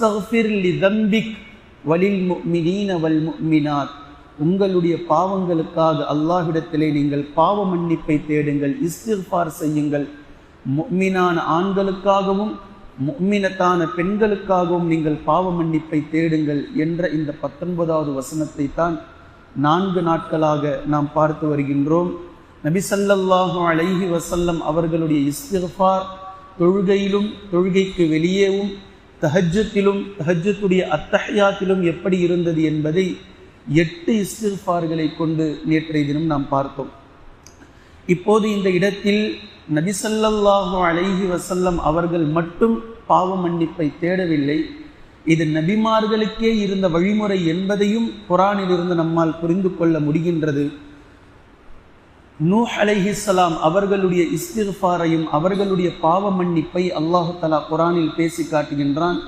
வஸ்தக்ஃபிர் லிதம்பிக் வலில் முஃமினீன வல் முஃமினாத், உங்களுடைய பாவங்களுக்காக அல்லாஹ்விடத்திலே நீங்கள் பாவ மன்னிப்பை தேடுங்கள், இஸ்திக்ஃபார் செய்யுங்கள். முஃமினான ஆண்களுக்காகவும் முஃமினத்தான பெண்களுக்காகவும் நீங்கள் பாவ மன்னிப்பை தேடுங்கள் என்ற இந்த 19வது வசனத்தை தான் 4 நாட்களாக நாம் பார்த்து வருகின்றோம். நபி ஸல்லல்லாஹு அலைஹி வஸல்லம் அவர்களுடைய இஸ்திக்ஃபார் தொழுகையிலும் தொழுகைக்கு வெளியேவும் தஹஜ்ஜுத்திலும் தஹஜ்ஜுடைய அத்தஹியாத்திலும் எப்படி இருந்தது என்பதை 8 இஸ்திக்ஃபார்களை கொண்டு நேற்றைய தினம் நாம் பார்த்தோம். இப்போது இந்த இடத்தில் நபி ஸல்லல்லாஹு அலைஹி வஸல்லம் அவர்கள் மட்டும் பாவ மன்னிப்பை தேடவில்லை. இது நபிமார்களுக்கே இருந்த வழிமுறை என்பதையும் குர்ஆனிலிருந்து நம்மால் புரிந்து கொள்ள முடிகின்றது. நூஹ் அலைஹிஸ்ஸலாம் அவர்களுடைய இஸ்திக்ஃபாரையும் அவர்களுடைய பாவ மன்னிப்பை அல்லாஹ் தஆலா குர்ஆனில் பேசி காட்டுகின்றான்.